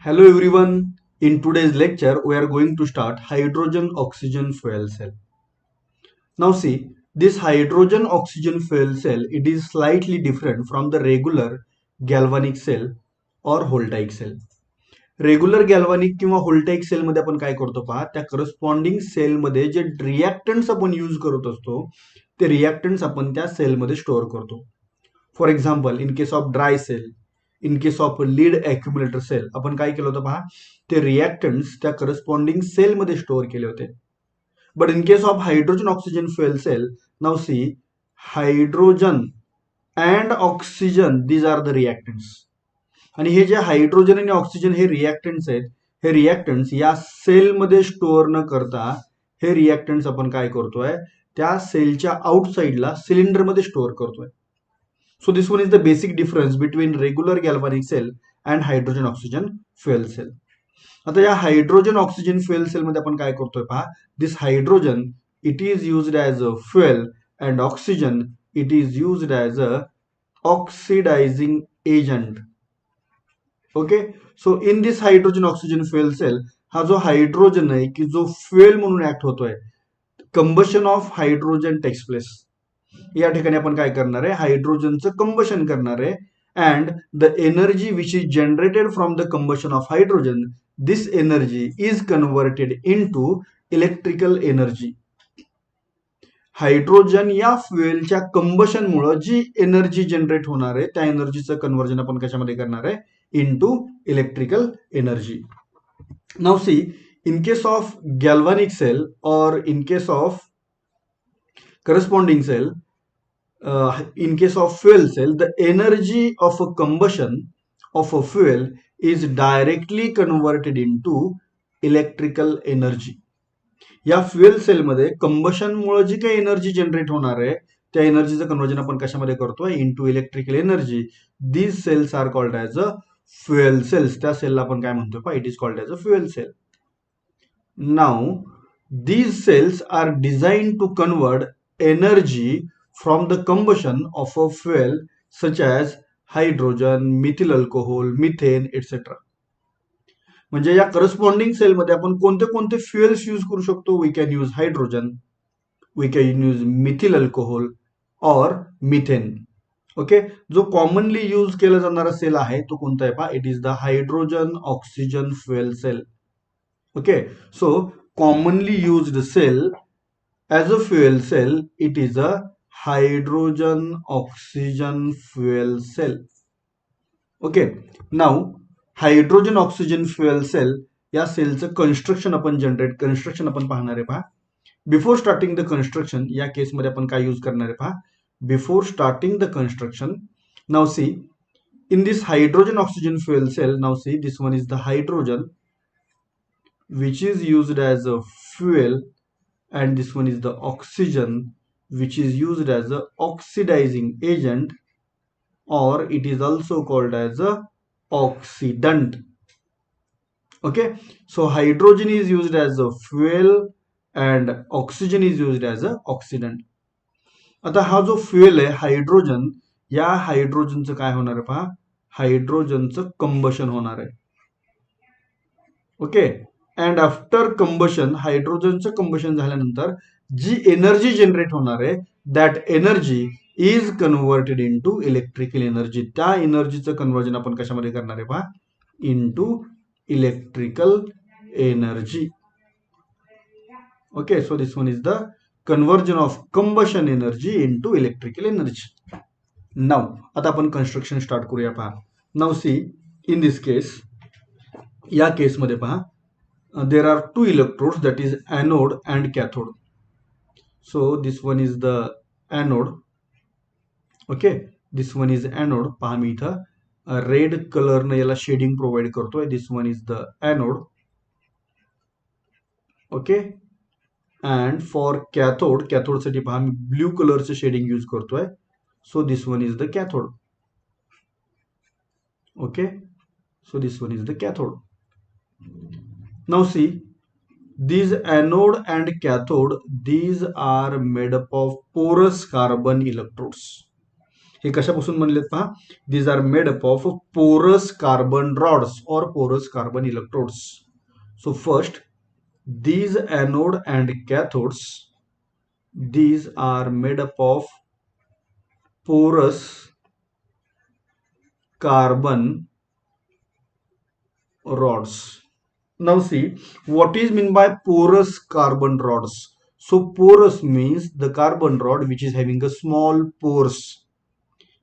Hello everyone. In today's lecture, we are going to start hydrogen oxygen fuel cell. Now see, this hydrogen oxygen fuel cell, it is slightly different from the regular galvanic cell or voltaic cell. Regular galvanic किंवा व्होल्टाईक सेलमध्ये आपण काय करतो पहा, त्या corresponding सेलमध्ये जे रिॲक्टंट्स आपण यूज करत असतो ते रिॲक्टंट्स आपण त्या सेलमध्ये स्टोअर करतो. For example, in case of dry cell, in case of lead accumulator cell, आपण काय केलं होतं पहा, ते रिॲक्टंट्स त्या करस्पॉन्डिंग सेलमध्ये स्टोअर केले होते. But in case of hydrogen oxygen fuel cell, now see, hydrogen and oxygen these are the reactants. आणि हे जे हायड्रोजन आणि ऑक्सिजन हे रिॲक्टंट्स आहेत, हे रिॲक्टंट्स या सेलमध्ये स्टोअर न करता हे रिॲक्टंट्स आपण काय करतोय, त्या सेलच्या आउटसाइडला सिलेंडरमध्ये स्टोअर करतोय. So this one is the basic difference between regular galvanic cell and hydrogen oxygen fuel cell. आता या हायड्रोजन ऑक्सिजन फ्युएल सेलमध्ये आपण काय करतोय पहा, this hydrogen it is used as a fuel and oxygen it is used as a oxidizing agent. Okay, so in this hydrogen oxygen fuel cell, हा जो hydrogen आहे की जो फ्युएल म्हणून ऍक्ट होतोय, combustion of hydrogen takes place. या ठिकाणी आपण काय करणार आहे, हायड्रोजनचं कंबशन करणार आहे. And the energy which is generated from the combustion of hydrogen, this energy is converted into electrical energy. Hydrogen या फ्युएलच्या कंबशनमुळे जी एनर्जी जनरेट होणार आहे त्या एनर्जीचं कन्व्हर्जन आपण कशामध्ये करणार आहे, into electrical energy. Now see, in case of galvanic cell or in case of corresponding cell, in case of fuel cell, the energy of a combustion of a fuel is directly converted into electrical energy. या fuel सेलमध्ये कंबशनमुळे जी काही energy generate होणार आहे त्या एनर्जीचं conversion आपण कशामध्ये करतोय, into electrical energy. These cells are called as a fuel cells. त्या सेलला आपण काय म्हणतो पहा, it is called as a fuel cell. Now these cells are design to convert energy from the combustion of a fuel such as hydrogen, methyl alcohol, methane etcetera. म्हणजे या corresponding सेलमध्ये आपण कोणते कोणते फ्युएल्स यूज करू शकतो. We can use hydrogen, we can use methyl alcohol और methane. Okay, जो कॉमनली यूज केला जाणारा सेल आहे तो कोणता आहे पहा, it is the hydrogen oxygen fuel cell. Okay, so commonly used cell as a fuel cell, it is a hydrogen oxygen fuel cell. Okay, now hydrogen oxygen fuel cell या सेलचं construction आपण पाहणार आहे पहा. बिफोर स्टार्टिंग द कन्स्ट्रक्शन, या केसमध्ये आपण काय यूज करणार आहे पहा, before starting the construction. Now see, in this hydrogen oxygen fuel cell, now see, this one is the hydrogen which is used as a fuel, and this one is the oxygen which is used as a oxidizing agent, or it is also called as a oxidant. Okay, so hydrogen is used as a fuel and oxygen is used as a oxidant. आता हा जो fuel आहे hydrogen, या हायड्रोजनचं काय होणार आहे पहा, हायड्रोजनचं combustion होणार आहे. ओके, अँड आफ्टर कंबशन, हायड्रोजनचं कंबशन झाल्यानंतर जी एनर्जी जनरेट होणार आहे that energy is converted into electrical energy. त्या एनर्जीचं कन्व्हर्जन आपण कशामध्ये करणार आहे पहा, into electrical energy. Okay, so this one is the conversion of combustion energy into electrical energy. Now आता आपण कन्स्ट्रक्शन स्टार्ट करूया पहा. Now see, in this case, या केसमध्ये पहा, there are two electrodes, that is anode and cathode. So this one is the anode. Okay, this one is anode. पहा मी इथं रेड कलरनं याला शेडिंग प्रोव्हाइड करतोय. This one is the anode. Okay, and for cathode, कॅथोडसाठी पहा मी blue कलरचं शेडिंग यूज करतोय. So this one is the cathode. Okay, so this one is the cathode. Now see, these anode and cathode, these are made up of porous carbon electrodes. हे कशापासून बनलेत पहा. These are made up of porous carbon rods और porous carbon electrodes. So first, these anode and cathodes, these are made up of porous carbon rods. Now see, what is meant by porous carbon rods? So porous means the carbon rod which is having a small pores.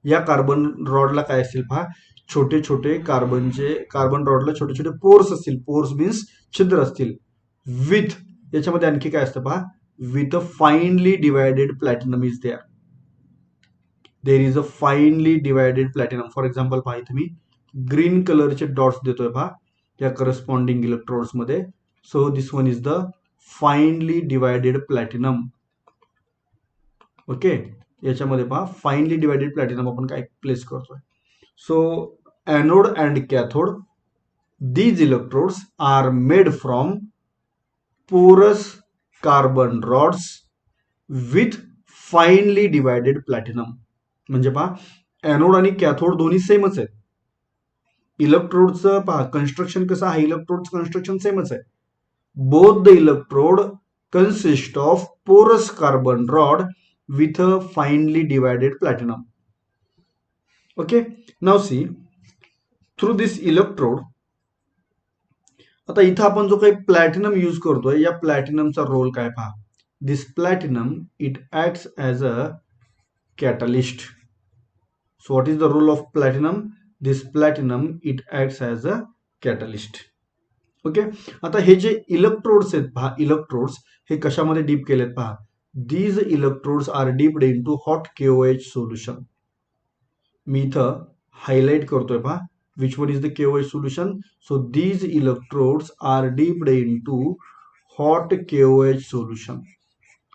या carbon रॉडला काय असेल पहा, छोटे छोटे carbon रॉडला छोटे छोटे pores असतील. Pores means छिद्र असतील. विथ याच्यामध्ये आणखी काय असतं पहा, with a finely divided platinum is there. There is a finely divided platinum. For example पहा, इथे मी ग्रीन कलरचे डॉट्स देतोय पहा या करस्पॉन्डिंग इलेक्ट्रोड्स मध्ये. So this one is the finely divided platinum. Okay, याच्यामध्ये पहा फाईनली डिवायडेड प्लॅटिनम आपण काय प्लेस करतोय. So anode and cathode, these electrodes are made from porous carbon rods with finely divided platinum. म्हणजे पहा anode आणि cathode दोन्ही सेमच आहेत. इलेक्ट्रोडचं पहा कन्स्ट्रक्शन कसं आहे, इलेक्ट्रोडचं कन्स्ट्रक्शन सेमच आहे. Both the electrode consist of porous carbon rod with a finely divided platinum. Okay, now see, through this electrode, आता इथं आपण जो काही प्लॅटिनम यूज करतोय या प्लॅटिनमचा रोल काय पहा. This platinum it acts as a catalyst. So what is the role of platinum? This platinum it acts as a catalyst. Okay, आता हे जे इलेक्ट्रोड्स आहेत पहा, इलेक्ट्रोड्स हे कशामध्ये डीप केलेत पहा. These electrodes are dipped into hot KOH solution. मी इथं हायलाइट करतोय पहा, which one is the KOH solution? So these electrodes are dipped into hot KOH solution.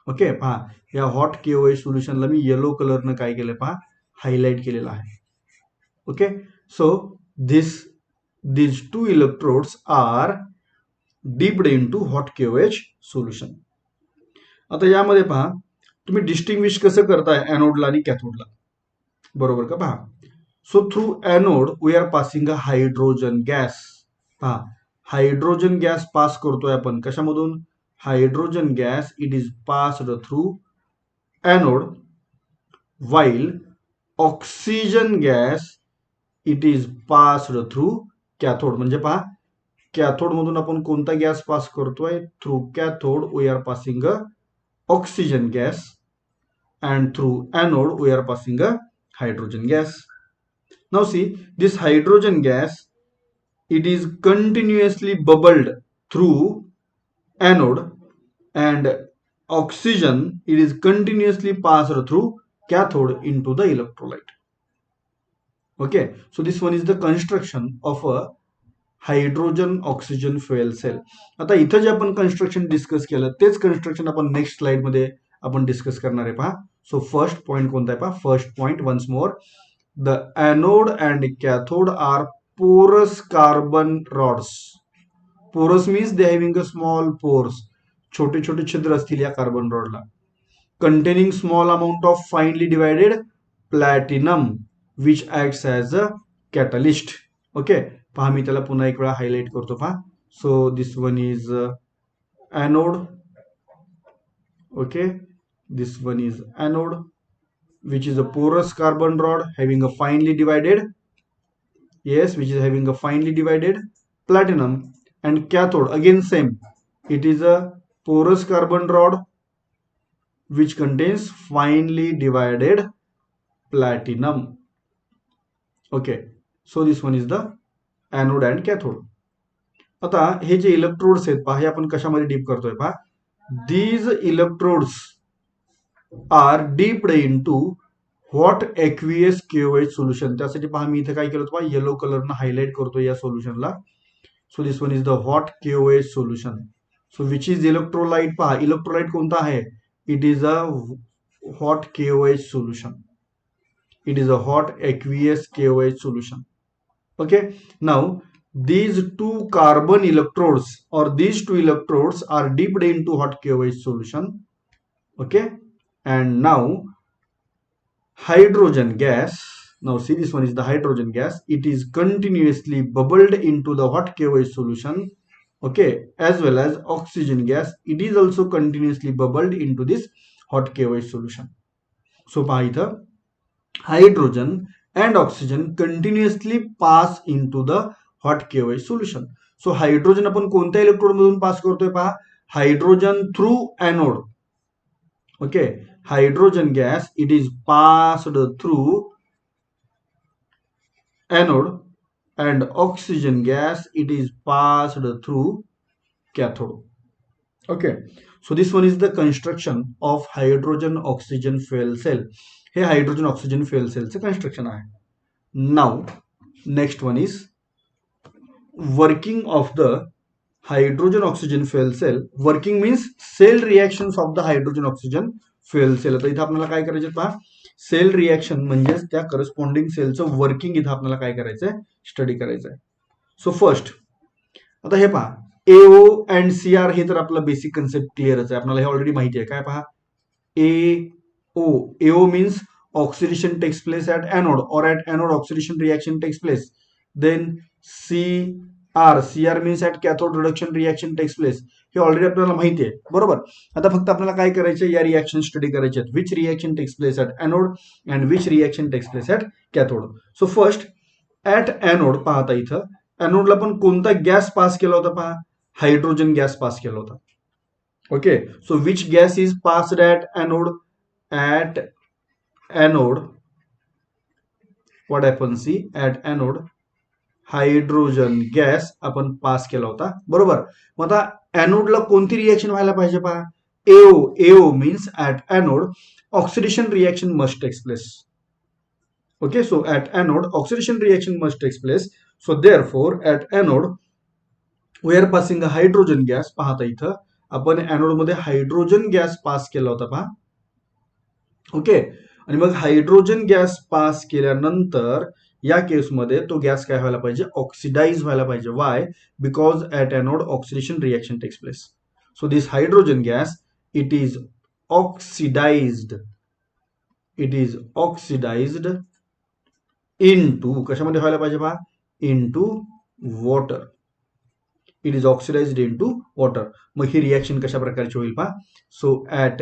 Okay, पहा या हॉट KOH सोल्युशनला मी येलो कलरनं काय केलं पहा, हायलाइट केलेलं आहे. Okay, so these two electrodes are dipped into hot KOH solution. आता यामध्ये पहा तुम्ही डिस्टिंग्विश कसं करताय एनोडला आणि कॅथोडला, बरोबर का पहा. So through anode we are passing a hydrogen gas. पहा हायड्रोजन गॅस पास करतोय आपण कशामधून, hydrogen gas it is passed through anode, while oxygen gas it is passed through cathode. म्हणजे पहा कॅथोड मधून आपण कोणता गॅस पास करतोय, through cathode we are passing a oxygen gas and through anode we are passing a hydrogen gas. Now see, this hydrogen gas it is continuously bubbled through anode and oxygen it is continuously passed through cathode into the electrolyte. Okay, so this one is the construction of a hydrogen oxygen fuel cell. आता इथं जे आपण construction discuss केलं तेच construction आपण next slide मध्ये आपण discuss करणार आहे पहा. सो फर्स्ट पॉइंट कोणता आहे पहा, first point once more, the anode and cathode are porous carbon rods. Porous means they having a small pores, छोटे छोटे छिद्र असतील या कार्बन रॉडला. Containing small amount of finely divided platinum which acts as a catalyst. Okay, पहा मी त्याला पुन्हा एक वेळा हायलाइट करतो पहा. So this one is anode. Okay, this one is anode which is a porous carbon rod having a finely divided, yes, which is having a finely divided platinum. And cathode again same, it is a porous carbon rod which contains finely divided platinum. Okay, so this one is the anode and cathode. आता हे जे electrodes आहेत पहा, हे आपण कशामध्ये dip करतोय पहा. These electrodes are dipped into what aqueous KOH solution. त्यासाठी पहा मी इथे काय केलं पहा, येलो कलरनं हायलाइट करतोय या सोल्युशनला. So this one is the what KOH solution. So which is electrolyte. पहा इलेक्ट्रोलाइट कोणता आहे, it is a what KOH solution. It is a what aqueous KOH solution. Okay, now these two carbon electrodes or these two electrodes are dipped into hot KOH solution. Okay, and now hydrogen gas. Now see, this one is the hydrogen gas. It is continuously bubbled into the hot KOH solution. Okay, as well as oxygen gas. It is also continuously bubbled into this hot KOH solution. So पहा इथं hydrogen and oxygen continuously pass into the hot KOH solution. So hydrogen आपण कोणत्या electrode मधून pass करतोय पहा, hydrogen through anode. Okay, hydrogen gas, it is passed through anode, and oxygen gas, it is passed through cathode. Okay, so this one is the construction of hydrogen oxygen fuel cell. हे hydrogen oxygen fuel सेलचं construction आहे. Now next one is working of the hydrogen oxygen fuel cell. Working means cell reactions of the hydrogen oxygen fuel cell. आता इथं आपल्याला काय करायचं पहा, sale reaction म्हणजेच त्या करस्पॉन्डिंग सेलचं वर्किंग इथं आपल्याला काय करायचंय, स्टडी करायचंय. सो फर्स्ट आता हे पहा, एओ अँड सीआर हे तर आपलं बेसिक कन्सेप्ट क्लिअरच आहे, आपल्याला हे ऑलरेडी माहिती आहे. काय पहा, AO means oxidation takes place at anode, or at anode oxidation reaction takes place. Then CR means at cathode reduction reaction takes place. हे ऑलरेडी आपल्याला माहिती आहे, बरोबर. आता फक्त आपल्याला काय करायचे, या रिएक्शन स्टडी करायचे आहेत. Which reaction takes place at anode and which reaction takes place at cathode. So first at anode पाहता, इथं एनोडला पण कोणता गॅस पास केला होता पहा, हायड्रोजन गॅस पास केला होता. Okay, so which gas is passed at anode, at anode, what happens, see, at anode hydrogen gas आपण पास केला होता, बरोबर. मग आता एनोडला कोणती रिएक्शन व्हायला पाहिजे पहा, AO means at anode oxidation reaction must takes place. Okay, so at anode oxidation reaction must takes place. So therefore at anode we are passing a hydrogen gas. पाहता इथं आपण एनोड मध्ये हायड्रोजन गॅस पास केला होता पहा. Okay, आणि मग hydrogen gas pass केल्यानंतर या केसमध्ये तो गॅस काय व्हायला पाहिजे, ऑक्सिडाइज व्हायला पाहिजे. Why, because at anode oxidation reaction takes place. So this hydrogen gas, it is oxidised, into, कशामध्ये व्हायला पाहिजे पहा, into water. It is oxidised into water. मग ही रिएक्शन कशा प्रकारची होईल पहा. So at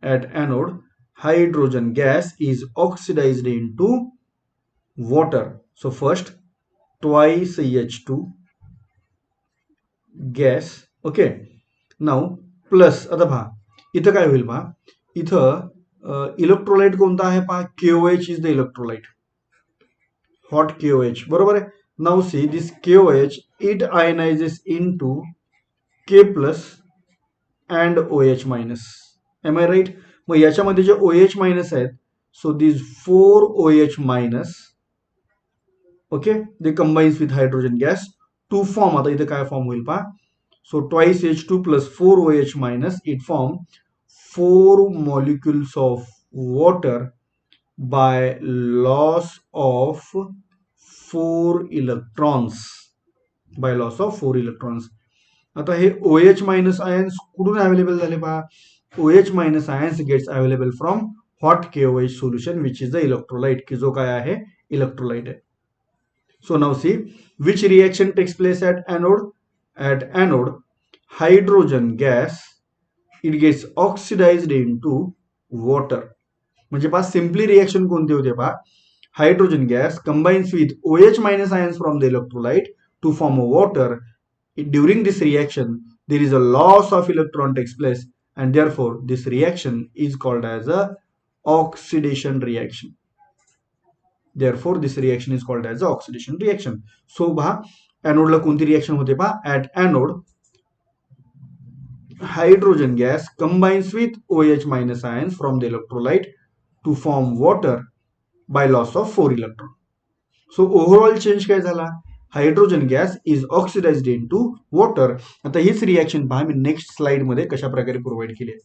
anode hydrogen gas is oxidized into water. So first twice H2 gas. Okay, now plus, आता पहा इथं काय होईल पहा, इथं इलेक्ट्रोलाइट कोणता आहे पहा, KOH is the electrolyte, hot KOH, बरोबर आहे. Now see this KOH, it ionises into K plus and OH minus. Am I right. मग याच्यामध्ये जे OH मायनस आहेत, so this 4 OH minus, okay, they combines with hydrogen gas to form, आता इथे काय form होईल पहा, so twice H2 plus 4 OH minus, it form 4 molecules of water by loss of 4 electrons, आता हे OH मायनस आयन्स कुठून available झाले पहा, OH minus ions gets available from hot KOH solution, which is the electrolyte, की जो काय आहे, electrolyte आहे. So now see which reaction takes place at anode. At anode hydrogen gas, it gets oxidized into water. म्हणजे पहा simply reaction कोणती होते पहा, hydrogen gas combines with OH minus ions from the electrolyte to form a water. During this reaction there is a loss of electron takes place, and therefore this reaction is called as a oxidation reaction. So पहा anode ला कोणती reaction होते पहा, at anode hydrogen gas combines with OH minus ions from the electrolyte to form water by loss of 4 electron. So overall change काय झाला, hydrogen gas is oxidised into water. आता हीच reaction पहा मी next slide मध्ये कशा प्रकारे provide केली आहे.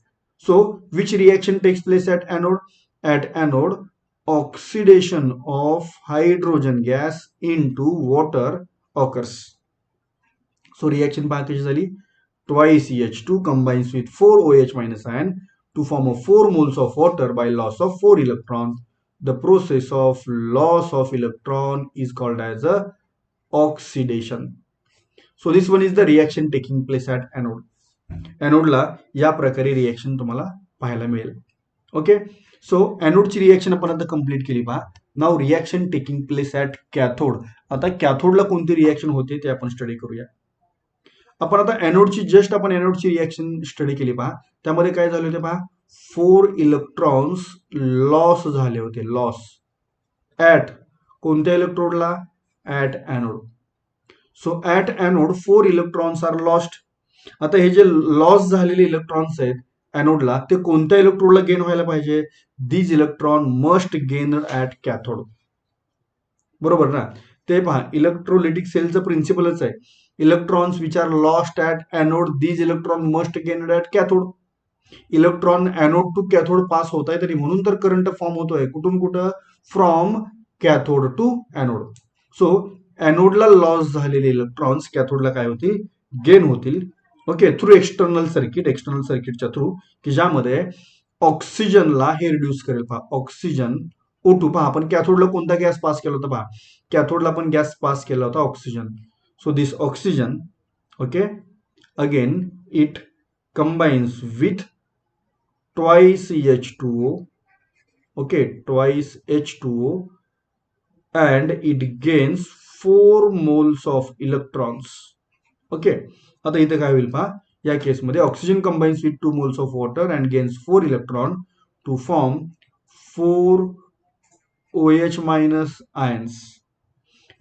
So which reaction takes place at anode, at anode oxidation of hydrogen gas into water occurs. So reaction पहा कशी झाली, twice H2 combines with 4 OH minus ion to form a 4 moles of water by loss of 4 electrons. The process of loss of electron is called as a oxidation. So this one is the reaction taking place at anode. एनोडला या प्रकारे reaction तुम्हाला पाहायला मिळेल. Okay, so एनोडची reaction आपण आता complete केली पहा. Now reaction taking place at cathode. आता कॅथोडला कोणती रिएक्शन होते ते आपण स्टडी करूया. आपण आता एनोडची रिएक्शन स्टडी केली पहा. त्यामध्ये काय झाले होते पहा, 4 इलेक्ट्रॉन्स लॉस झाले होते. लॉस ऍट कोणत्या इलेक्ट्रोडला? At anode. So at anode 4 electrons are lost. आता हे जे लॉस झालेले इलेक्ट्रॉन्स आहेत एनोडला, ते कोणत्या इलेक्ट्रोडला गेन व्हायला पाहिजे? These electron must gain at cathode. बरोबर ना? ते पहा, इलेक्ट्रोलिटिक सेलचं प्रिन्सिपलच आहे. Electrons which are lost at anode, these electron must gain at cathode. Electron anode to cathode pass होत आहे, तरी म्हणून तर करंट फॉर्म होतोय. कुठून कुठं? From cathode to anode. So एनोडला लॉस झालेले इलेक्ट्रॉन्स कॅथोडला काय होतील? गेन होतील. ओके, थ्रू एक्सटर्नल सर्किटच्या थ्रू, की ज्यामध्ये ऑक्सिजनला हे रिड्यूस करेल. पहा, ऑक्सिजन O2. पहा, आपण कॅथोडला कोणता गॅस पास केला होता? पहा, कॅथोडला आपण गॅस पास केला होता oxygen. So this oxygen, okay, again it combines with twice H2O, okay, twice H2O, and it gains 4 moles of electrons. Okay, आता इथे काय होईल पहा, या केसमध्ये oxygen combines with 2 moles of water and gains 4 electron to form 4 OH minus ions.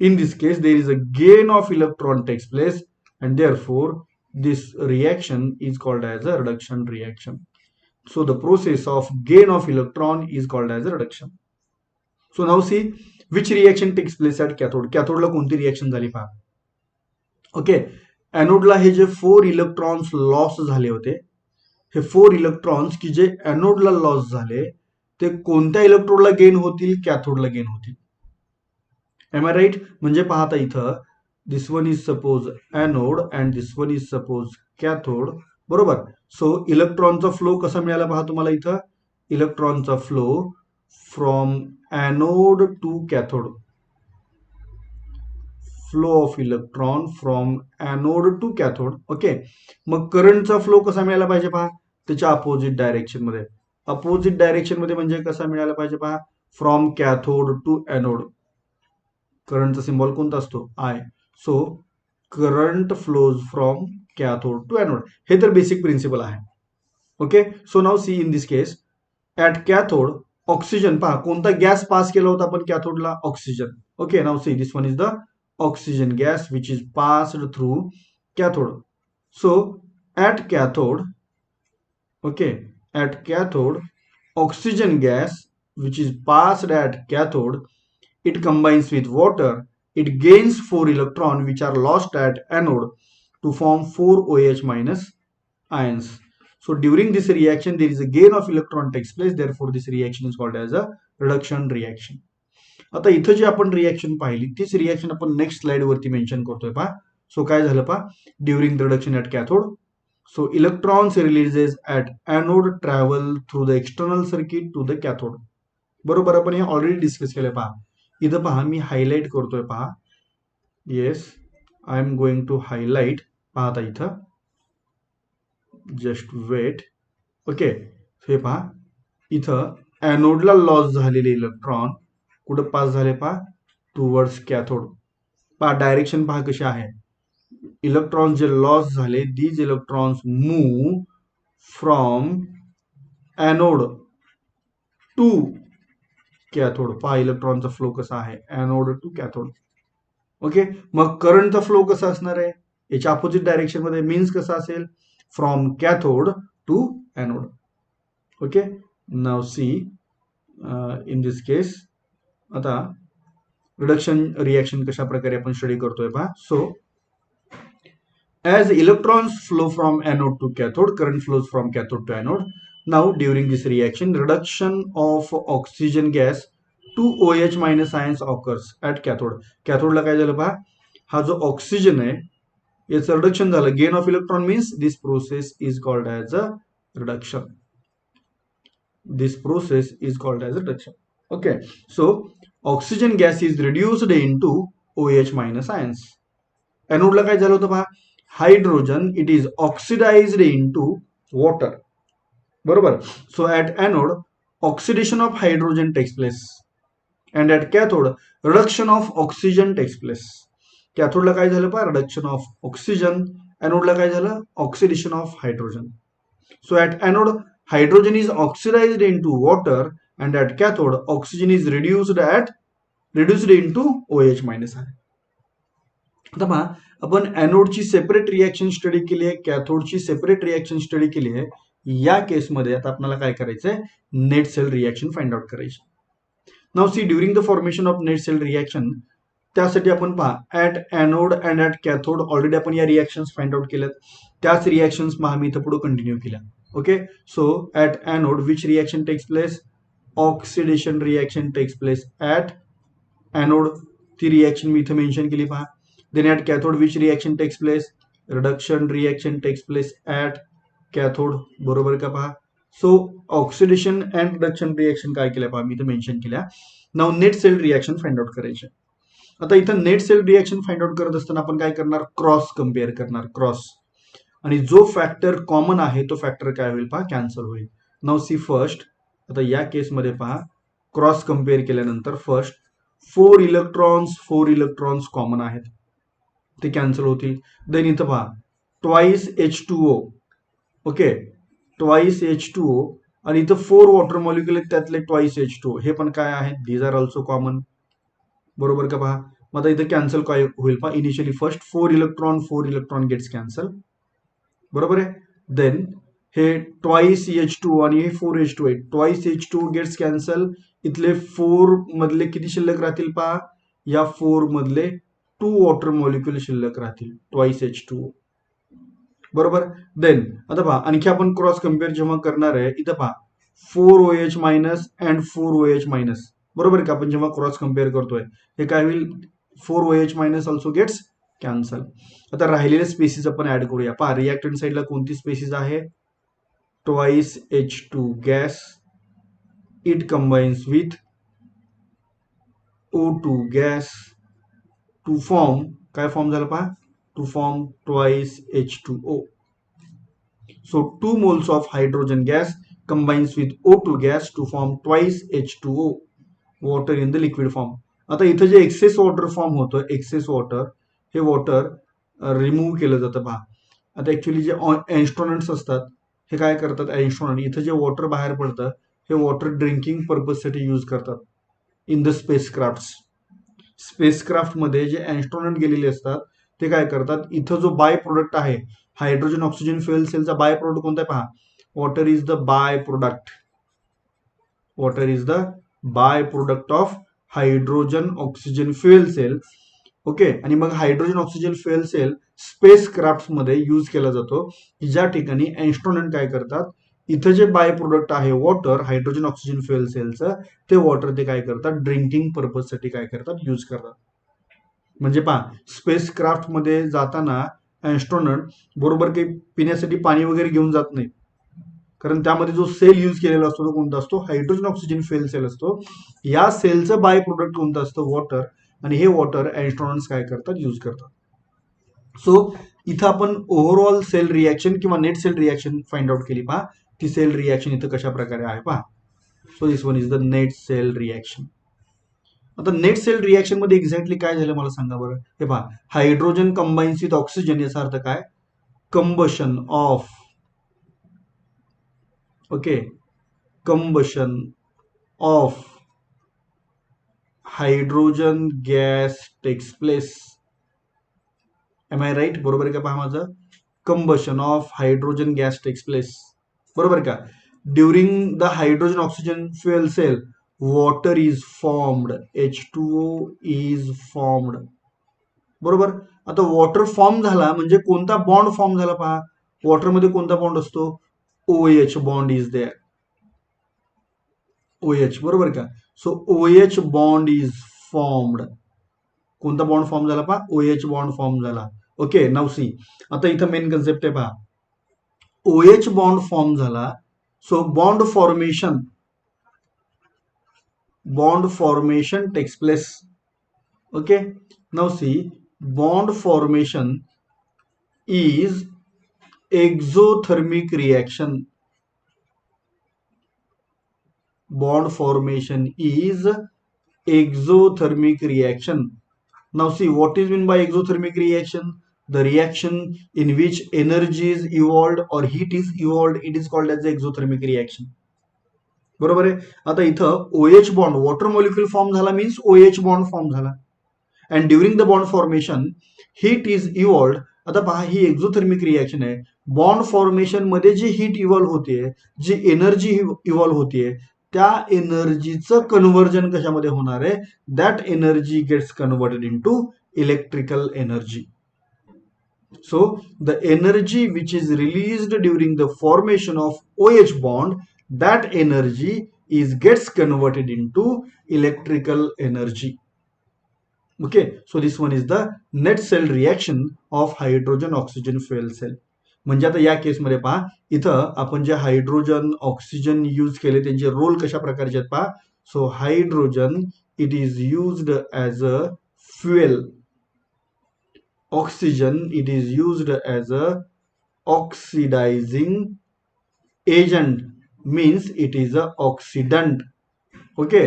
In this case, there is a gain of electron takes place, and therefore this reaction is called as a reduction reaction. So the process of gain of electron is called as a reduction. So now see which reaction takes place at cathode. कॅथोडला कोणती reaction झाली पहा. Okay, एनोडला हे जे 4 electrons loss झाले होते, हे 4 electrons की जे एनोडला लॉस झाले, ते कोणत्या इलेक्ट्रोडला गेन होतील? कॅथोडला गेन होतील. Am I right? म्हणजे पाहता इथं this one is suppose anode and this one is suppose cathode. बरोबर. सो इलेक्ट्रॉनचा फ्लो कसा मिळाला पहा तुम्हाला इथं. इलेक्ट्रॉनचा flow from anode to cathode. Flow of electron from anode to cathode. Okay, मग करंटचा फ्लो कसा मिळाला पाहिजे पहा, त्याच्या अपोजिट डायरेक्शन मध्ये. अपोजिट डायरेक्शन मध्ये म्हणजे कसा मिळाला पाहिजे पहा, फ्रॉम कॅथोड टू एनोड. करंटचा सिम्बॉल कोणता असतो? I. So current flows from cathode to anode. हे तर बेसिक प्रिन्सिपल आहे. Okay, so now see in this case at cathode oxygen. पहा, कोणता गॅस पास केला होता आपण कॅथोडला? Oxygen. Okay, now see this one is the oxygen gas which is passed through cathode. So at cathode, okay, at cathode oxygen gas which is passed at cathode, it combines with water, it gains 4 electron which are lost at anode to form 4 OH minus ions. So during this reaction there is a gain of electron takes place, therefore this reaction is called as a reduction reaction. आता इथं जी आपण reaction पाहिली तीच reaction आपण next slide वरती mention करतोय पहा. So काय झालं पहा, during the reduction at cathode, so electrons releases at anode travel through the external circuit to the cathode. बरोबर, आपण हे ऑलरेडी डिस्कस केलंय पहा. इथं पहा मी हायलाइट करतोय पहा. Yes, I am going to highlight. पाहता इथं, जस्ट वेट. ओके, हे पहा इथं एनोडला लॉस झालेले इलेक्ट्रॉन कुठं पास झाले पहा, टुवर्ड्स कॅथोड. पहा डायरेक्शन पहा कशी आहे. इलेक्ट्रॉन्स जे लॉस झाले, these electrons move from anode to cathode. पहा इलेक्ट्रॉनचा फ्लो कसा आहे, एनोड टू कॅथोड. ओके, मग करंटचा फ्लो कसा असणार आहे याच्या अपोजिट डायरेक्शन मध्ये. मीन्स कसा असेल, from cathode to anode. Okay, now see in this case आता रिडक्शन रिएक्शन कशा प्रकारे आपण स्टडी करतोय पहा. So as electrons flow from anode to cathode, current flows from cathode to anode. Now during this reaction, reduction of oxygen gas to OH minus ions occurs at cathode. Cathode ला काय झालं पहा, हा जो oxygen आहे याचं reduction झालं. Gain of electron means this process is called as a reduction. This process is called as reduction. Okay, so oxygen gas is reduced into OH minus ions. एनोडला काय झालं होतं पहा, hydrogen it is oxidised into water, बरोबर. So at anode oxidation of hydrogen takes place and at cathode reduction of oxygen takes place. कॅथोडला काय झालं पहा, रिडक्शन ऑफ ऑक्सिजन. एनोडला काय झालं, oxidation of hydrogen. So at anode, hydrogen is oxidized into water, and at cathode, oxygen is reduced into OH minus ion. आता पहा, आपण एनोडची सेपरेट रिएक्शन स्टडी केली आहे, कॅथोडची सेपरेट रिएक्शन स्टडी केली आहे. या केसमध्ये आता आपल्याला काय करायचंय, net cell reaction find out करायची. Now see during the formation of net cell reaction, त्यासाठी आपण पहा at anode and at cathode already आपण या रिएक्शन्स फाइंड आउट केल्यात. त्याच रिएक्शन्स मग आम्ही इथं पुढे कंटिन्यू केल्या. Okay, so at anode which reaction takes place, oxidation reaction takes place at anode. ती रिएक्शन मी इथं मेन्शन केली पहा. Then at cathode which reaction takes place, reduction reaction takes place at cathode, बरोबर का पहा. So oxidation and reduction reaction काय केल्या पहा, मी इथं मेन्शन केल्या. Now net cell reaction find out करायचे. आता इथं net cell reaction find out करत असताना आपण काय करणार, क्रॉस कंपेअर करणार, क्रॉस. आणि जो फॅक्टर कॉमन आहे तो फॅक्टर काय होईल पहा, कॅन्सल होईल. नाउ सी फर्स्ट, आता या केसमध्ये पहा क्रॉस कंपेअर केल्यानंतर फर्स्ट 4 इलेक्ट्रॉन्स कॉमन आहेत, ते कॅन्सल होतील. देन इथं पहा twice H2O, okay, twice H2O, आणि इथं 4 वॉटर मॉलिक्युल आहेत, त्यातले ट्वाइस H2O हे पण काय आहेत, दीज आर ऑल्सो कॉमन, बरोबर का पहा. मग आता इथं कॅन्सल काय होईल पहा, initially first 4 electron gets cancel, बरोबर आहे. देन हे ट्वाइस H2O आणि हे 4H2 आहे, ट्वाइस H2O गेट्स कॅन्सल. इथले 4 मधले किती शिल्लक राहतील पहा, या 4 मधले 2 वॉटर मॉलिक्युल शिल्लक राहतील, ट्वाइस H2O, बरोबर. देन आता पहा आणखी आपण क्रॉस कम्पेअर जेव्हा करणार आहे, इथं पहा 4OH minus and 4OH minus, बरोबर का. आपण जेव्हा क्रॉस कम्पेअर करतोय हे काय होईल, 4OH minus also gates cancel. आता राहिलेले स्पेसिस आपण ऍड करूया. पहा रिएक्टंट साइडला कोणती स्पेसिस आहे, twice H2 gas, it combines with O2 gas to form, काय फॉर्म झालं पहा, to form twice H2O. So 2 moles of hydrogen gas combines with O2 gas to form twice H2O, water in the liquid form. आता इथं जे access water form होतं, access water, हे water remove केलं जातं पहा. आता ऍक्च्युली जे एस्ट्रॉनट्स असतात हे काय करतात, एस्ट्रॉनट इथं जे वॉटर बाहेर पडतं हे वॉटर ड्रिंकिंग पर्पजसाठी यूज करतात इन द स्पेसक्राफ्ट. स्पेसक्राफ्टमध्ये जे एस्ट्रॉनट गेलेले असतात ते काय करतात, इथं जो बाय प्रोडक्ट आहे हायड्रोजन ऑक्सिजन फ्युएल सेलचा बाय प्रोडक्ट कोणता आहे पहा, water is the by product, water is the by product of hydrogen oxygen fuel cell. Okay, आणि मग hydrogen oxygen fuel cell spacecraft मध्ये यूज केला जातो, ज्या ठिकाणी एस्ट्रॉनट काय करतात, इथं जे बाय प्रोडक्ट आहे वॉटर हायड्रोजन ऑक्सिजन फ्युएल सेलचं, ते वॉटर ते काय करतात, ड्रिंकिंग पर्पजसाठी काय करतात, यूज करतात. म्हणजे पहा स्पेस क्राफ्ट मध्ये जाताना एस्ट्रॉनट बरोबर काही पिण्यासाठी पाणी वगैरे घेऊन जात नाही, कारण त्यामध्ये जो सेल यूज केलेला असतो तो कोणता असतो, हायड्रोजन ऑक्सिजन फ्युएल सेल असतो. या सेलचं बाय प्रोडक्ट कोणतं असतं, वॉटर, आणि हे वॉटर एस्ट्रॉनट्स काय करतात, यूज करतात. सो इथं आपण ओव्हरऑल सेल रिएक्शन किंवा net cell reaction find out केली पहा. ती सेल रिएक्शन इथं कशा प्रकारे आहे पहा. So this one is the net cell reaction. आता नेट सेल रिएक्शन मध्ये एक्झॅक्टली काय झालं मला सांगा बरं. हे पहा हायड्रोजन कंबाइन्स विथ ऑक्सिजन, याचा अर्थ काय, combustion of, okay, combustion of hydrogen gas takes place. Am I right, बरोबर आहे का पहा माझं, combustion of hydrogen gas takes place, बरोबर का. During the hydrogen oxygen fuel cell water is formed, H2O is formed, बरोबर. आता वॉटर फॉर्म झाला म्हणजे कोणता बॉन्ड फॉर्म झाला पहा, वॉटरमध्ये कोणता बॉन्ड असतो, OH bond is there, OH, बरोबर का. So OH bond is formed, कोणता बॉन्ड फॉर्म झाला पहा, OH बॉन्ड फॉर्म झाला. ओके, नाउ सी, आता इथं मेन कन्सेप्ट आहे पहा, OH बॉन्ड फॉर्म झाला. So bond formation bond formation takes place. Okay, now see, bond formation is exothermic reaction. Bond formation is exothermic reaction. Now see, what is meant by exothermic reaction? The reaction in which energy is evolved or heat is evolved, it is called as the exothermic reaction. बरोबर आहे. आता इथं OH bond water molecule form झाला means OH bond form झाला. And during the bond formation heat is evolved. आता पहा, ही exothermic reaction आहे. Bond formation मध्ये जी हीट इव्हॉल्व होते, जी एनर्जी इव्हॉल्व होते, त्या एनर्जीचं कन्व्हर्जन कशामध्ये होणार आहे? That energy gets converted into electrical energy. So the energy which is released during the formation of OH bond, that energy gets converted into electrical energy. Okay, so this one is the net cell reaction of hydrogen oxygen fuel cell. म्हणजे आता या केसमध्ये पहा, इथं आपण जे hydrogen oxygen use केले त्यांचे रोल कशा प्रकारचे आहेत पहा. So hydrogen it is used as a fuel. Oxygen it is used as a oxidizing agent, means it is a oxidant. Okay,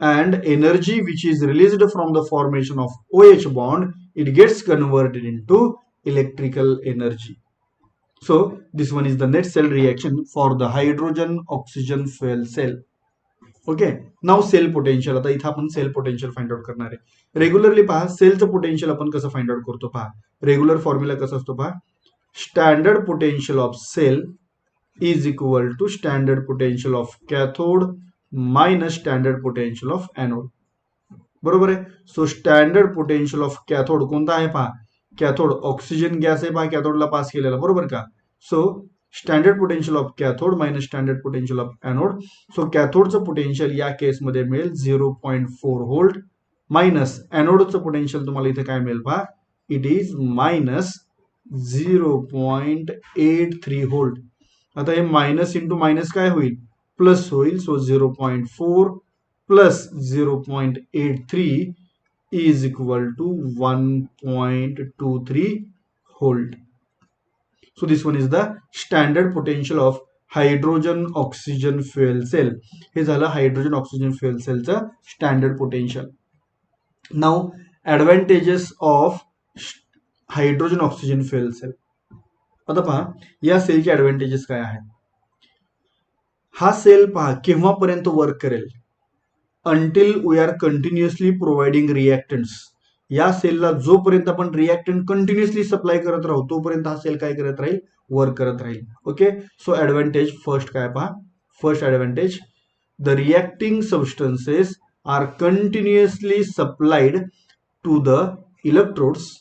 and energy which is released from the formation of OH bond, it gets converted into electrical energy. So this one is the net cell reaction for the hydrogen oxygen fuel cell. ओके, now cell potential. आता इथं आपण sale potential find out करणार आहे. Regularly पहा, सेलचं potential आपण कसं find out करतो पहा. रेग्युलर फॉर्म्युला कसा असतो पहा. Standard potential of cell is equal to standard potential of cathode minus standard potential of anode. बरोबर आहे. So standard potential of cathode कोणता आहे पहा. कॅथोड ऑक्सिजन गॅस आहे पहा, कॅथोडला पास केलेला, बरोबर का. So standard potential of cathode minus standard potential of anode. So कॅथोडचं पोटेन्शियल या केसमध्ये मिळेल 0.4 व्होल्ट मायनस एनोडचं पोटेन्शियल तुम्हाला इथे काय मिळेल पहा. It is minus 0.83 volt. आता हे मायनस इंटू मायनस काय होईल, प्लस होईल. So 0.4 plus 0.83 is equal to 1.23 volt. So this one is the standard potential of hydrogen oxygen fuel cell. हे झालं हायड्रोजन ऑक्सिजन फ्युएल सेलचं standard potential. Now advantages of hydrogen oxygen fuel cell. आता पहा, या सेलचे advantages काय आहेत. हा सेल पहा केव्हापर्यंत वर्क करेल. Until we are continuously providing reactants. या सेलला जोपर्यंत आपण रिएक्टंट कंटिन्युअसली सप्लाय करत राहू तोपर्यंत हा सेल काय करत राहील, वर्क करत राहील. ओके, सो ऍडव्हान्टेज फर्स्ट काय पहा. First advantage, the reacting substances are continuously supplied to the electrodes.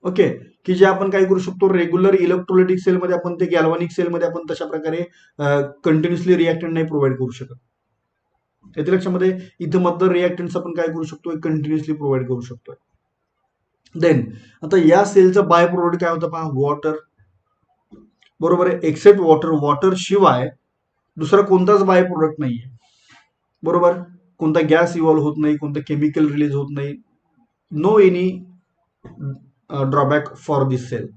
Okay, की जे आपण काय करू शकतो, रेग्युलर इलेक्ट्रोलिटिक सेलमध्ये आपण ते गॅल्व्हॅनिक सेलमध्ये आपण तशा प्रकारे कंटिन्युअसली रिएक्टंट नाही प्रोव्हाइड करू शकत. येथे लक्षामध्ये इथं मधलं रिएक्टंट्स आपण काय करू शकतो, कंटिन्युअसली प्रोव्हाइड करू शकतो. देन आता या सेलचं बाय प्रोडक्ट काय होतं पहा, वॉटर. बरोबर आहे. एक्सेप्ट वॉटर, वॉटर शिवाय दुसरा कोणताच बाय प्रोडक्ट नाहीये. बरोबर, कोणता गॅस इव्हॉल्व होत नाही, कोणतं केमिकल रिलीज होत नाही. No any drawback for this cell.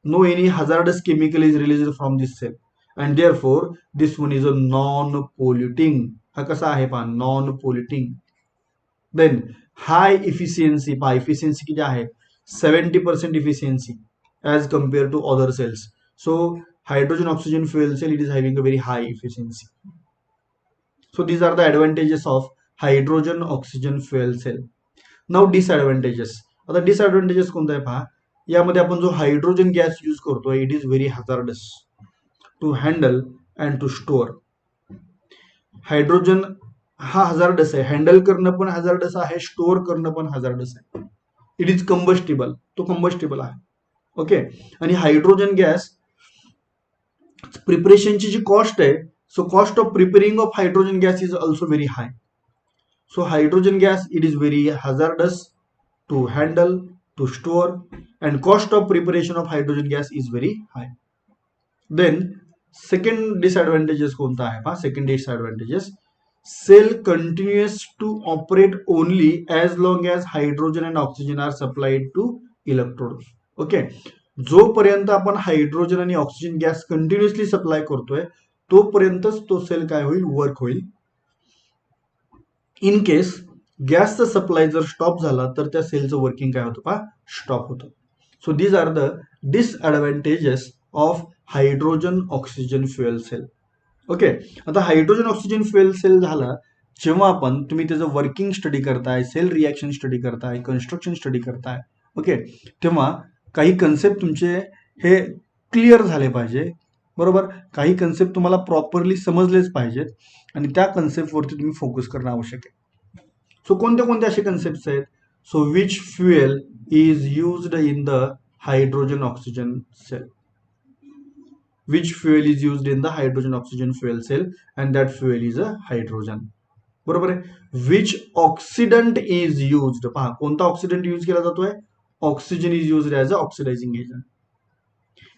No any hazardous chemical is release from this cell and therefore this one is a non polluting. हा कसा आहे पहा, non polluting. Then high efficiency पहा, इफिशियन्सी किती आहे, 70% efficiency as compare to other cells. So hydrogen oxygen fuel cell it is having a very high efficiency. So these are the advantages of hydrogen oxygen fuel cell. Now disadvantages. आता disadvantages कोणता आहे पहा. यामध्ये आपण जो hydrogen gas use करतोय it is very hazardous to handle and to store. Hydrogen हा hazardous आहे, हँडल करणं पण हजार्डस आहे, स्टोअर करणं पण हजार्डस आहे. इट इज कंबस्टिबल, तो कंबस्टिबल आहे. ओके, आणि हायड्रोजन गॅस प्रिपरेशनची जी कॉस्ट आहे, so cost of preparing of hydrogen gas is also very high. So hydrogen gas it is very hazardous to handle, to store, and cost of preparation of hydrogen gas is very high. Then second disadvantages कोणता आहे पहा. Second disadvantages, cell continues to operate only as long as hydrogen and oxygen are supplied to electrode. Okay, जोपर्यंत आपण hydrogen आणि oxygen gas continuously supply करतोय तोपर्यंतच तो sale काय होईल, वर्क होईल. इन केस गॅसचा सप्लाय जर स्टॉप झाला तर त्या सेलचं वर्किंग काय होतं, पहा, स्टॉप होतं. So these are the disadvantages of hydrogen oxygen fuel cell. Okay, आता हायड्रोजन ऑक्सिजन फ्युएल सेल झाला जेव्हा आपण तुम्ही त्याचं वर्किंग स्टडी करताय, सेल रिॲक्शन स्टडी करताय, कन्स्ट्रक्शन स्टडी करताय, ओके, तेव्हा काही कन्सेप्ट तुमचे हे क्लिअर झाले पाहिजे, बरोबर. काही कन्सेप्ट तुम्हाला प्रॉपरली समजलेच पाहिजेत आणि त्या कन्सेप्टवरती तुम्ही फोकस करणं आवश्यक आहे. सो कोणते कोणते असे कन्सेप्ट आहेत? So which fuel is used in the hydrogen oxygen cell? Which fuel is used in the hydrogen oxygen fuel cell? And that fuel is a hydrogen. बरोबर आहे. Which oxidant is used? पहा, कोणता oxidant use केला जातोय? Oxygen is used as a oxidizing agent.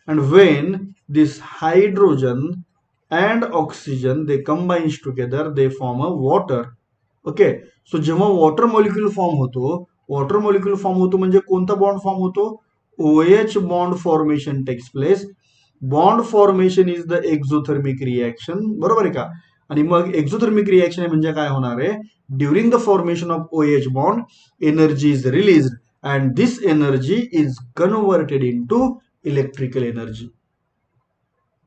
And when this hydrogen and oxygen they combines together, they form a water. Okay, so जेव्हा water molecule form होतो म्हणजे कोणता bond form होतो? OH bond formation takes place. Bond formation is the exothermic reaction, बरोबर आहे का? आणि मग एक्झोथर्मिक रिॲक्शन म्हणजे काय होणार आहे? During the formation of OH bond energy is released and this energy is converted into electrical energy.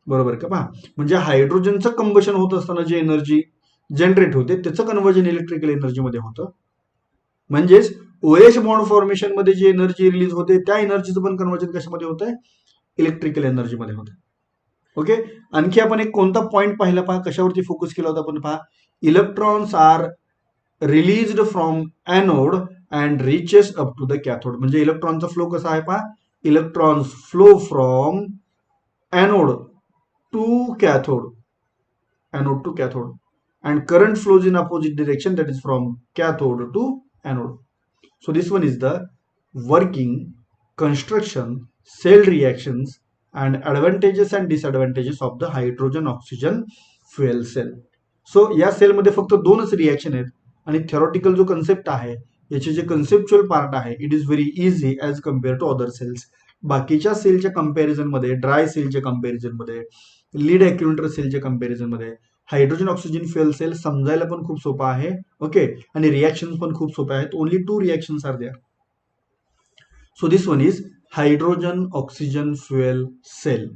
बरोबर का? पहा, म्हणजे हायड्रोजनचं कंबशन होत असताना जी एनर्जी जनरेट होते त्याचं कन्व्हर्जन इलेक्ट्रिकल एनर्जी मध्ये होतं. म्हणजेच OH बॉन्ड फॉर्मेशन मध्ये जी एनर्जी रिलीज होते त्या एनर्जीचं पण कन्व्हर्जन कशामध्ये होत आहे? इलेक्ट्रिकल एनर्जी मध्ये होतं. ओके, आणखी आपण एक कोणता पॉइंट पाहिला, पहा, कशावरती फोकस केला होता आपण, पहा, electrons are released from anode and reaches up to the cathode. म्हणजे इलेक्ट्रॉनचा फ्लो कसा आहे, पहा, electrons flow from anode to cathode, and current flows in opposite direction, that is from cathode to anode. So this one is the working, construction, cell reactions and advantages and disadvantages of the hydrogen oxygen fuel cell. So या sale मध्ये फक्त दोनच reaction आहेत आणि theoretical जो concept आहे याचे जे कन्सेप्च्युअल पार्ट आहे it is very easy as compare to other cells. बाकीच्या सेलच्या कंपॅरिझन मध्ये, ड्राय सेलच्या कंपॅरिझन मध्ये, लीड ॲक्युमिलेटर सेलच्या कंपॅरिझन मध्ये हायड्रोजन ऑक्सिजन फ्युएल सेल समजायला पण खूप सोपा आहे. ओके, आणि रिॲक्शन पण खूप सोपे आहेत. Only 2 reactions are there. So this one is hydrogen oxygen fuel sale.